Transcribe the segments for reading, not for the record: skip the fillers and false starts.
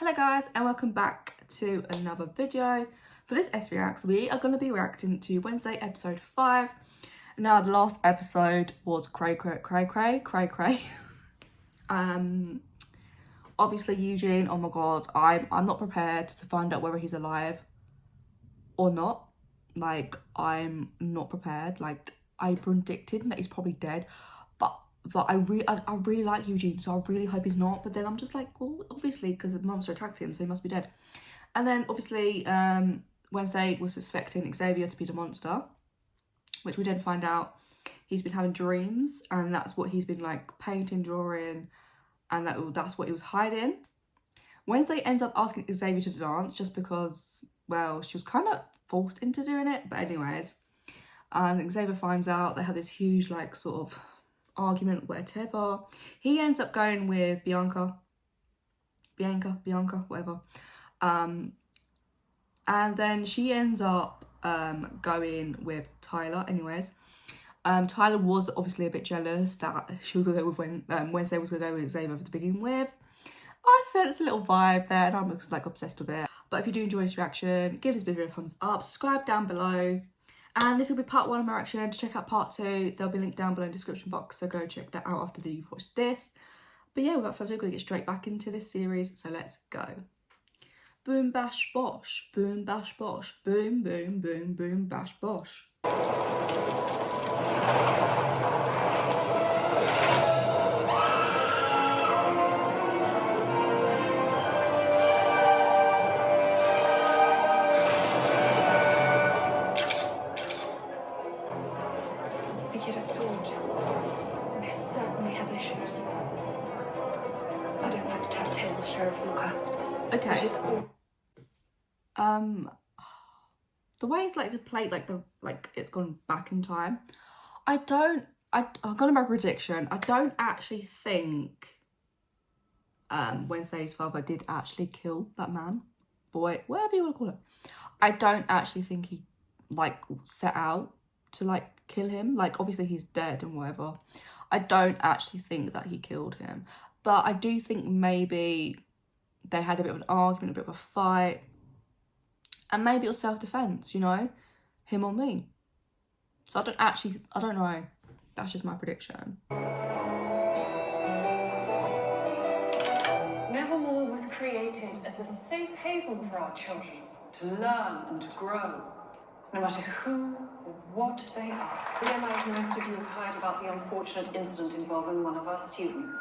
Hello guys and welcome back to another video. For this S Reacts, we are going to be reacting to Wednesday episode 5. Now the last episode was cray. Obviously Eugene, oh my god, I'm not prepared to find out whether he's alive or not. Like, I'm not prepared. Like, I predicted that he's probably dead, but I really like Eugene, so I really hope he's not. But then I'm just like, well, obviously, because the monster attacked him, so he must be dead. And then obviously Wednesday was suspecting Xavier to be the monster, which we then find out he's been having dreams, and that's what he's been like painting, drawing, and that's what he was hiding. Wednesday ends up asking Xavier to dance just because, well, she was kind of forced into doing it. But anyways, Xavier finds out. They have this huge like sort of argument, whatever. He ends up going with Bianca, whatever. And then she ends up going with Tyler. Anyways, Tyler was obviously a bit jealous that she was gonna go with Wednesday was gonna go with Xavier to begin with. I sense a little vibe there, and I'm like obsessed with it. But if you do enjoy this reaction, give this video a thumbs up, subscribe down below. And this will be part 1 of my reaction. To check out part 2, there'll be a link down below in the description box, so go check that out after you've watched this. But yeah, without further ado, we're going to get straight back into this series, so let's go. Boom, bash, bosh. Boom, bash, bosh. Boom, boom, boom, boom, bash, bosh. Get a sword. They certainly have issues. I don't like to tell tales, Sheriff Walker. Okay. But it's all... The way it's like to play like it's gone back in time. I'm gonna make a prediction. I don't actually think Wednesday's father did actually kill that man, boy, whatever you want to call it. I don't actually think he like set out to like kill him. Like, obviously he's dead and whatever. I don't actually think that he killed him, but I do think maybe they had a bit of an argument, a bit of a fight, and maybe it was self-defense, you know, him or me. So I don't know. That's just my prediction. Nevermore was created as a safe haven for our children to learn and to grow, no matter who or what they are. We imagine most of you have heard about the unfortunate incident involving one of our students.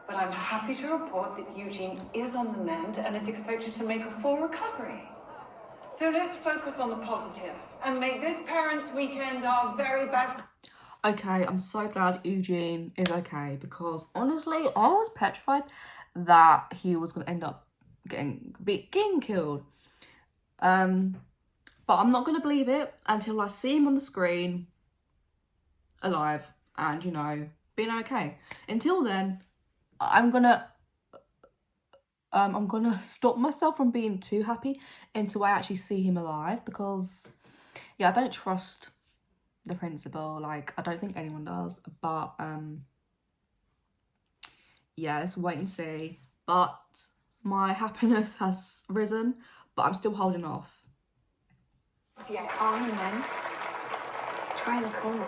But I'm happy to report that Eugene is on the mend and is expected to make a full recovery. So let's focus on the positive and make this Parents' Weekend our very best. Okay, I'm so glad Eugene is okay, because honestly, I was petrified that he was going to end up getting killed. But I'm not going to believe it until I see him on the screen, alive, and, you know, being okay. Until then, I'm gonna stop myself from being too happy until I actually see him alive, because, yeah, I don't trust the principal. Like, I don't think anyone does. But, yeah, let's wait and see. But my happiness has risen, but I'm still holding off. Yeah, on the mend. Trying to coma.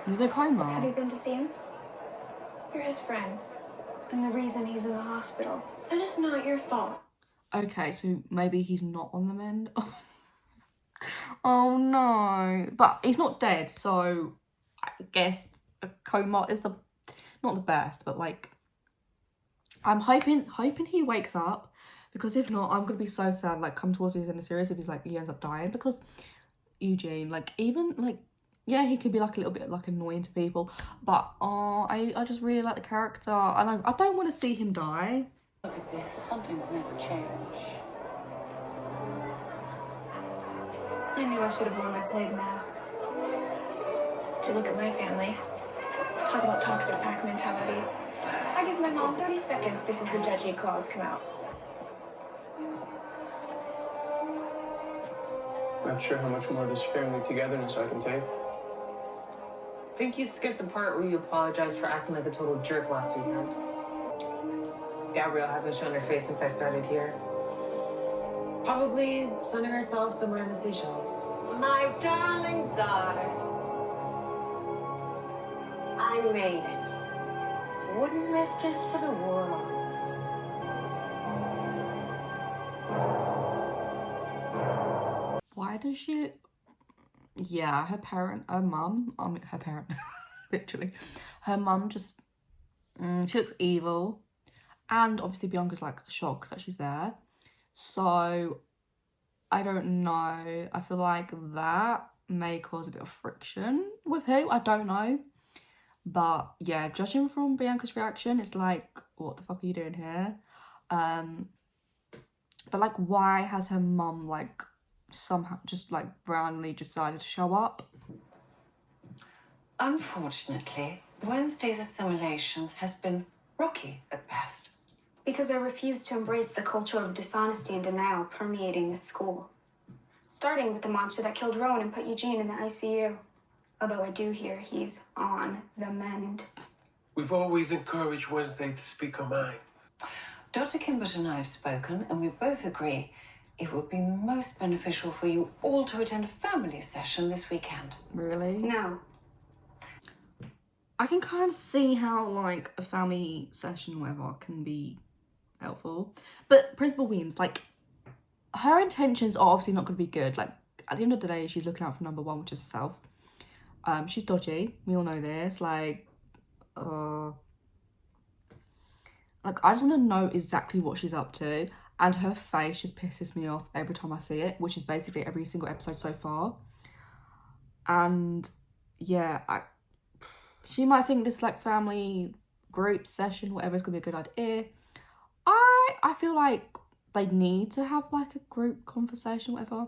He's in a coma. Have you been to see him? You're his friend. And the reason he's in the hospital. And it's not your fault. Okay, so maybe he's not on the mend. Oh no. But he's not dead, so I guess a coma is not the best, but like, I'm hoping he wakes up, because if not, I'm gonna be so sad, like, come towards the end of the series if he's like, he ends up dying, because Eugene, like, even like, yeah, he could be like a little bit like annoying to people, but I just really like the character, and I don't want to see him die. Look at this, something's never changed. I knew I should have worn my plague mask. To look at my family. Talk about toxic pack mentality. I give my mom 30 seconds before her judgy claws come out. Not sure how much more of this family togetherness I can take. Think you skipped the part where you apologized for acting like a total jerk last weekend. Gabrielle hasn't shown her face since I started here. Probably sunning herself somewhere in the Seychelles. My darling daughter. I made it. Wouldn't miss this for the world. Why does she... Yeah, her mum, her parent, literally. Her mum just, she looks evil. And obviously Bianca's like shocked that she's there. So, I don't know. I feel like that may cause a bit of friction with who, I don't know. But yeah, judging from Bianca's reaction, it's like, what the fuck are you doing here? But like, why has her mum like somehow just like randomly decided to show up? Unfortunately, Wednesday's assimilation has been rocky at best. Because I refuse to embrace the culture of dishonesty and denial permeating the school. Starting with the monster that killed Rowan and put Eugene in the ICU. Although I do hear he's on the mend. We've always encouraged Wednesday to speak her mind. Dr. Kimbert and I have spoken, and we both agree it would be most beneficial for you all to attend a family session this weekend. Really? No. I can kind of see how like a family session or whatever can be helpful. But Principal Weems, like, her intentions are obviously not going to be good. Like, at the end of the day, she's looking out for number one, which is herself. She's dodgy. We all know this. Like, I just want to know exactly what she's up to. And her face just pisses me off every time I see it, which is basically every single episode so far. And yeah, she might think this like family group session, whatever, is gonna be a good idea. I feel like they need to have like a group conversation, whatever,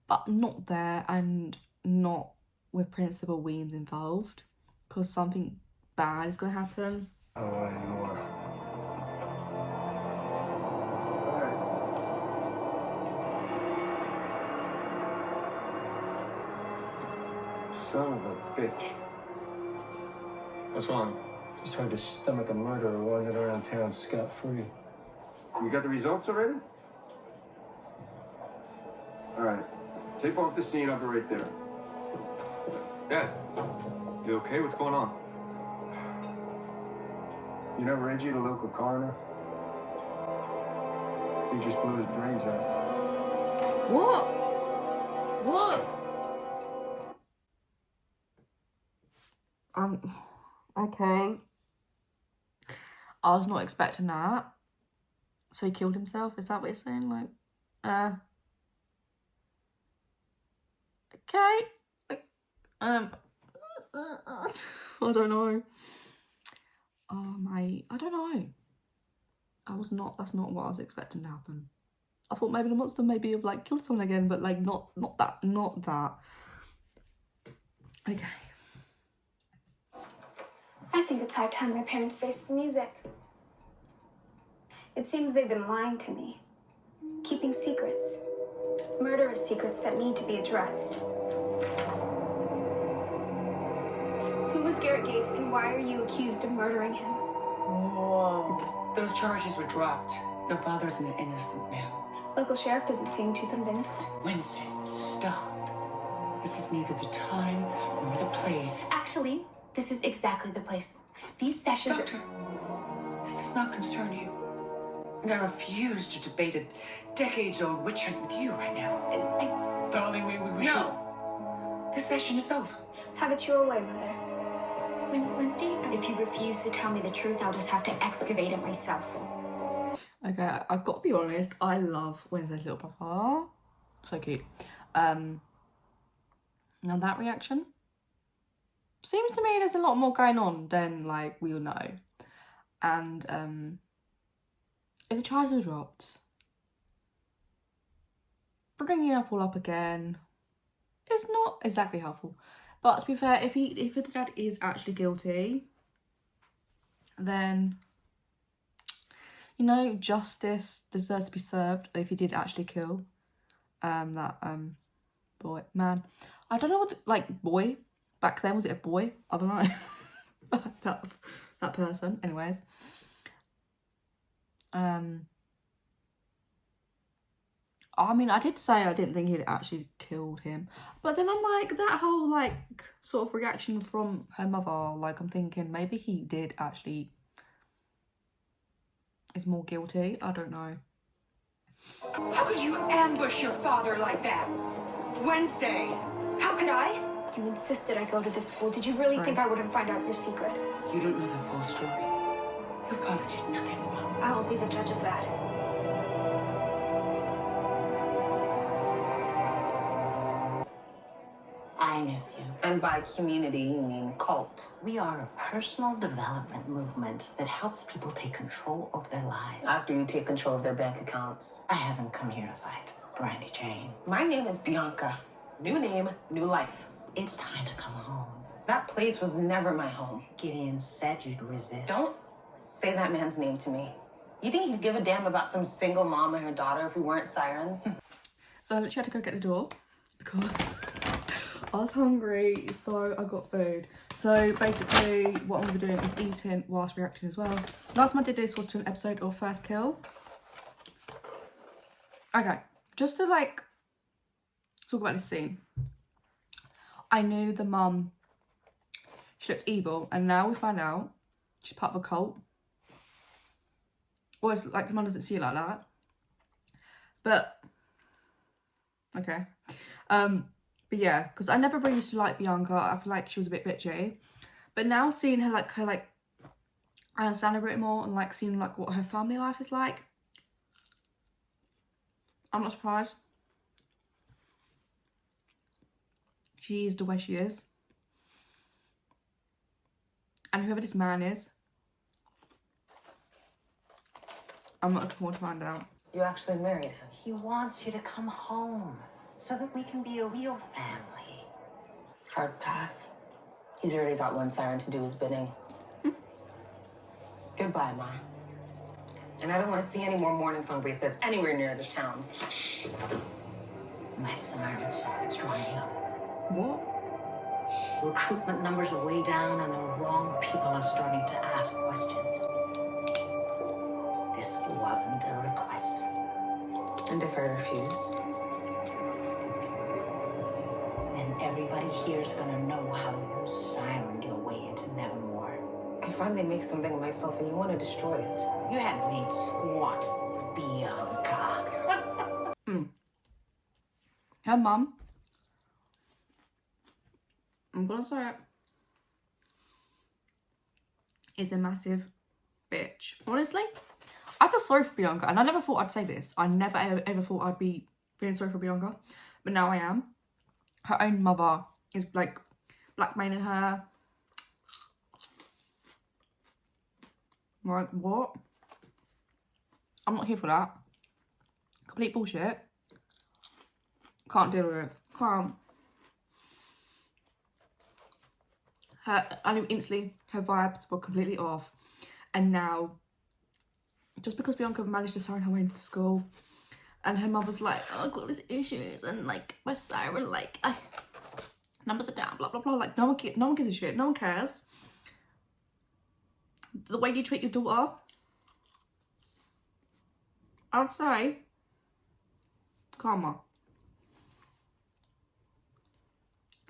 but not there and not with Principal Weems involved, because something bad is gonna happen. I don't want anymore. Son of a bitch. What's wrong? Just hard to stomach a murderer wandering around town scot-free. You got the results already? All right. Tape off the scene. I'll be right there. Dad, you okay? What's going on? You know Reggie, the local coroner? He just blew his brains out. What? Okay. I was not expecting that. So he killed himself? Is that what you're saying? Like, okay. I don't know. Oh, mate. I don't know. That's not what I was expecting to happen. I thought maybe the monster maybe have like killed someone again, but like not that. Okay. I think it's high time my parents faced the music. It seems they've been lying to me, keeping secrets, murderous secrets that need to be addressed. Who was Garrett Gates and why are you accused of murdering him? Whoa. Those charges were dropped. Your father's an innocent man. Local sheriff doesn't seem too convinced. Wednesday, stop. This is neither the time nor the place. Actually, this is exactly the place. These sessions Doctor, this does not concern you. And I refuse to debate a decades-old witch hunt with you right now. Darling, maybe we should... No! The session is over. Have it your way, Mother. Wednesday, if you refuse to tell me the truth, I'll just have to excavate it myself. Okay, I've got to be honest, I love Wednesday's little brother. So cute. Now that reaction, seems to me there's a lot more going on than like we all know. And if the charges were dropped, bringing it all up again is not exactly helpful. But to be fair, if the dad is actually guilty, then, you know, justice deserves to be served if he did actually kill that man. I don't know what boy. Back then, was it a boy? I don't know. that person. Anyways. I mean, I did say I didn't think he'd actually killed him, but then I'm like, that whole like sort of reaction from her mother, like I'm thinking maybe he did actually is more guilty. I don't know. How could you ambush your father like that? Wednesday! How could I? You insisted I go to this school. Did you really think I wouldn't find out your secret? You don't know the full story. Your father did nothing wrong. I'll be the judge of that. I miss you. And by community, you mean cult. We are a personal development movement that helps people take control of their lives. After you take control of their bank accounts. I haven't come here to fight, Brandy Jane. My name is Bianca. New name, new life. It's time to come home. That place was never my home. Gideon said you'd resist. Don't say that man's name to me. You think he'd give a damn about some single mom and her daughter if we weren't sirens? So I literally had to go get the door because I was hungry, so I got food. So basically what I'm going to be doing is eating whilst reacting as well. Last time I did this was to an episode of First Kill. Okay, just to like talk about this scene. I knew the mum, she looked evil, and now we find out she's part of a cult. Or it's like the mum doesn't see it like that. But okay. But yeah, because I never really used to like Bianca. I feel like she was a bit bitchy. But now seeing her like I understand her a bit more, and like seeing like what her family life is like, I'm not surprised. She is the way she is. And whoever this man is, I'm not looking forward to find out. You actually married him. He wants you to come home so that we can be a real family. Hard pass. He's already got one siren to do his bidding. Goodbye, Ma. And I don't want to see any more morning song bracelets anywhere near this town. My siren song is drying up. What? Recruitment numbers are way down and the wrong people are starting to ask questions. This wasn't a request. And if I refuse? Then everybody here's gonna know how you sirened your way into Nevermore. I finally make something of myself and you want to destroy it. You haven't made squat, Bianca. Her mum, I'm gonna say it, is a massive bitch. Honestly, I feel sorry for Bianca, and I never thought I'd say this. I never ever thought I'd be feeling sorry for Bianca, but now I am. Her own mother is like blackmailing her. Like, what? I'm not here for that. Complete bullshit. Can't deal with it. Can't. I knew instantly her vibes were completely off. And now, just because Bianca managed to siren her way into school, and her mother's like, oh, I've got these issues, and like my siren, like, numbers are down, blah blah blah. Like no one gives a shit. No one cares. The way you treat your daughter, I would say, karma.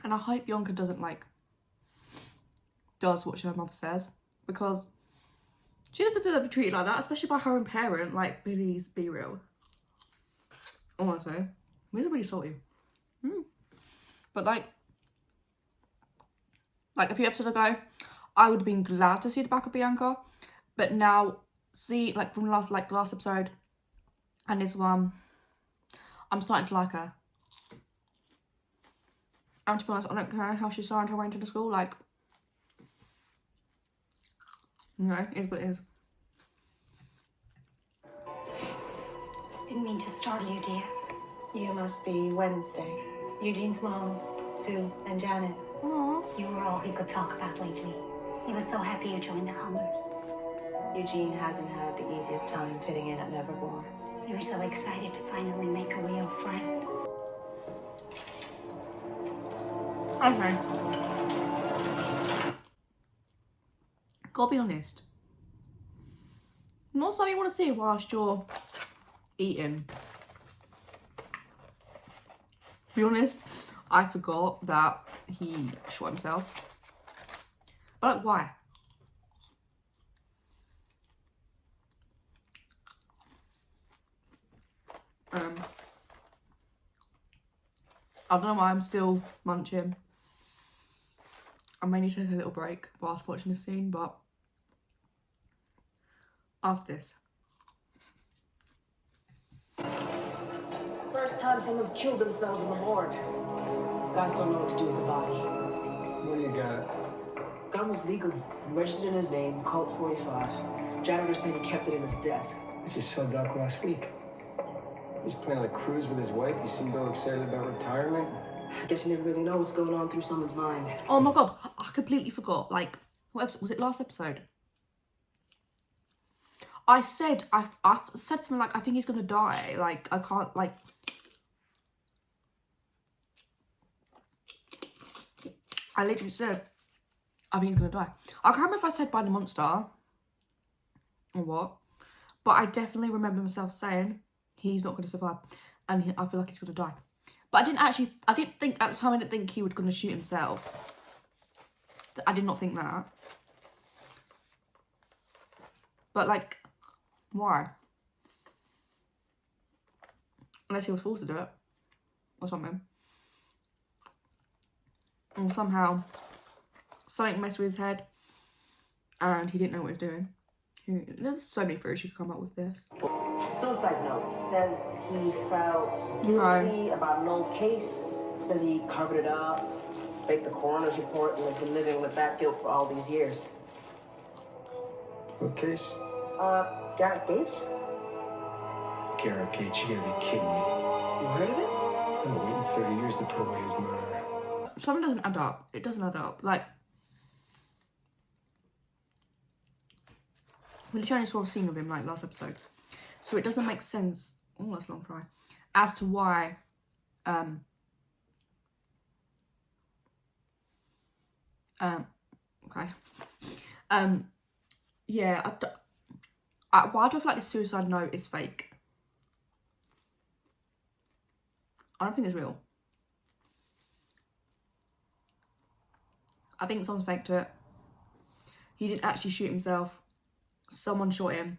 And I hope Bianca does what her mother says, because she doesn't deserve to be treated like that, especially by her own parent. Like, please be real. I want to say, these are really salty. But like a few episodes ago, I would have been glad to see the back of Bianca, but now see, like from last episode and this one, I'm starting to like her. And to be honest, I don't care how she signed her way into the school. Like, no, it is what it is. Didn't mean to startle you, dear. You must be Wednesday. Eugene's moms, Sue and Janet. Aw. You were all he could talk about lately. He was so happy you joined the Hummers. Eugene hasn't had the easiest time fitting in at Nevermore. You were so excited to finally make a real friend. Okay. Gotta be honest. Not something you want to see whilst you're eating. To be honest, I forgot that he shot himself. But like, why? I don't know why I'm still munching. I may need to take a little break whilst watching this scene, but after this. First time someone's killed themselves in the morgue. Guys don't know what to do with the body. What do you got? Gun was legally registered in his name, Colt 45. Janitor said he kept it in his desk. I just saw Doc last week. He's planning a cruise with his wife. You seemed all excited about retirement. I guess you never really know what's going on through someone's mind. Oh my god, I completely forgot. Like, what episode? Was it last episode? I said something like, I think he's gonna die. Like, I can't, like... I literally said, I think he's gonna die. I can't remember if I said by the monster or what, but I definitely remember myself saying he's not gonna survive and I feel like he's gonna die. But I didn't think, at the time I didn't think he was gonna shoot himself. I did not think that. But like, why? Unless he was forced to do it or something. Or somehow something messed with his head and he didn't know what he was doing. There's so many theories you could come up with this. Suicide note says he felt guilty about an old case. Says he covered it up, faked the coroner's report, and has been living with that guilt for all these years. What case? Garrett Gates? Garrett Gates, you gotta be kidding me. You heard of it? I've been waiting 30 years to put away his murder. Something doesn't add up. It doesn't add up. Like, we literally only saw a scene of him like last episode, so it doesn't make sense. Oh, that's a long fry. As to why, okay, yeah. Why do I feel like this suicide note is fake? I don't think it's real. I think someone's faked it. He didn't actually shoot himself. Someone shot him.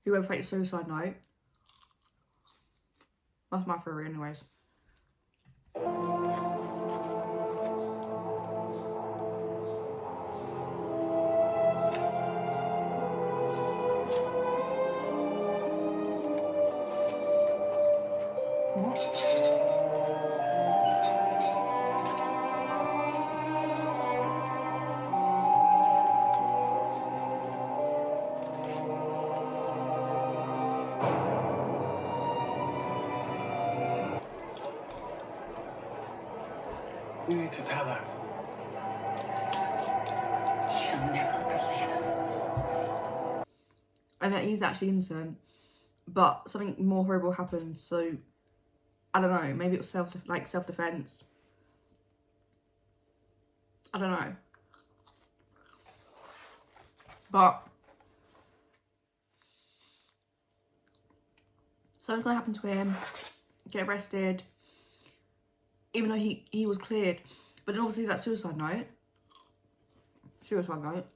Whoever faked the suicide note. That's my theory anyways. We need to tell her. She'll never believe us. And that he's actually innocent, but something more horrible happened. So I don't know. Maybe it was self-defense. I don't know. But something's gonna happen to him. Get arrested. Even though he was cleared. But then obviously that suicide note. Suicide note.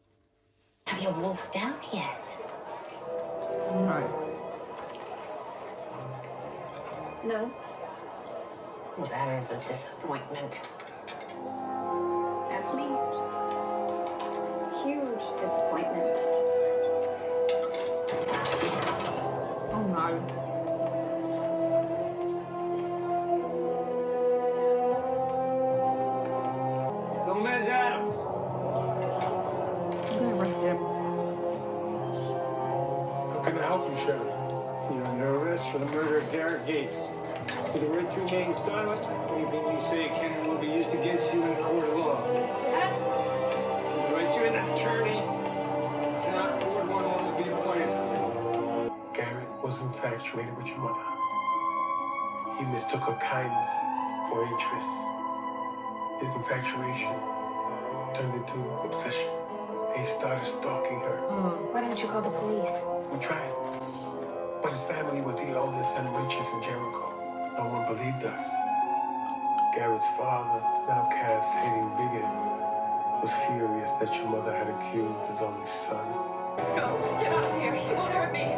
Have you wolfed out yet? No. No. Well, that is a disappointment. That's me. Huge disappointment. Oh no. Gomez Adams. I'm gonna arrest him. How can I help you, Sheriff? You're under arrest for the murder of Garrett Gates. For the right to remain silent, anything you say can and will be used against you in a court of law. The right to an attorney cannot afford one will be appointed for you. Garrett was infatuated with your mother. He mistook her kindness for interest. His infatuation turned into obsession. He started stalking her. Why didn't you call the police? We tried. But his family was the oldest and richest in Jericho. No one believed us. Garrett's father, an outcast, hating bigot, was furious that your mother had accused his only son. Go! Get out of here! He won't hurt me!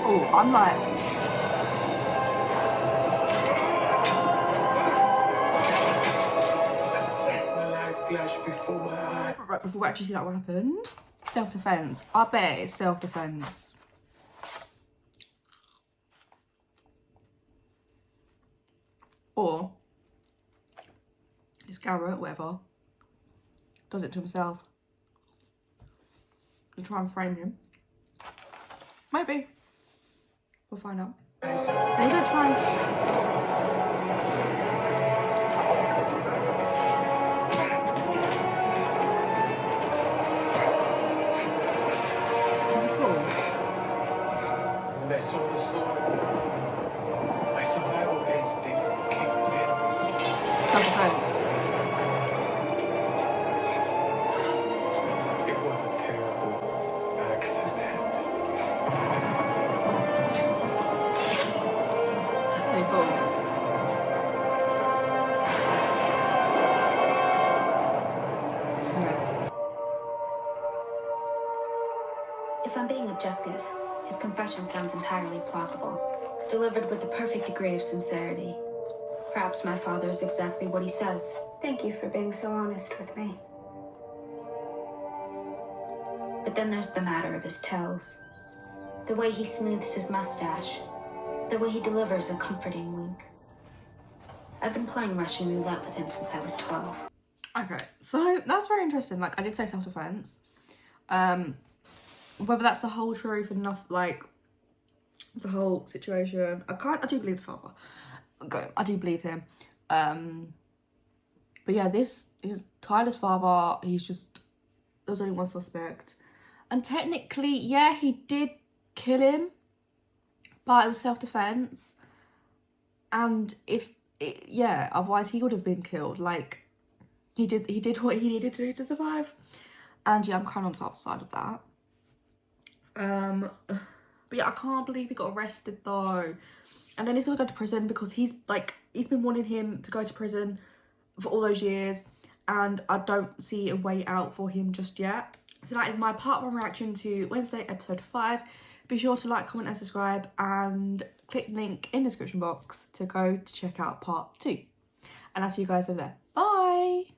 Oh, I'm like... My life flashed before my eyes. Right, before we actually see that what happened. Self-defense. I bet it's self-defense. Or this Garrett, whatever, does it to himself to try and frame him. Maybe. We'll find out. They're gonna try and... When I saw the sword, I saw my old instinct kick in. Self-defense. It was a terrible accident. Any balls? If I'm being objective, his confession sounds entirely plausible, delivered with the perfect degree of sincerity. Perhaps my father is exactly what he says. Thank you for being so honest with me. But then there's the matter of his tells. The way he smooths his mustache. The way he delivers a comforting wink. I've been playing Russian roulette with him since I was 12. Okay, so that's very interesting. Like, I did say self-defense. Whether that's the whole truth and enough, like, the whole situation. I do believe the father. Okay, I do believe him. But yeah, Tyler's father, there's only one suspect. And technically, yeah, he did kill him, but it was self-defense. And otherwise he would have been killed. Like, he did what he needed to do to survive. And yeah, I'm kind of on the father's side of that. But yeah, I can't believe he got arrested though. And then he's gonna go to prison because he's been wanting him to go to prison for all those years, and I don't see a way out for him just yet. So that is my part 1 reaction to Wednesday episode 5. Be sure to like, comment and subscribe, and click the link in the description box to go to check out part 2. And I'll see you guys over there. Bye!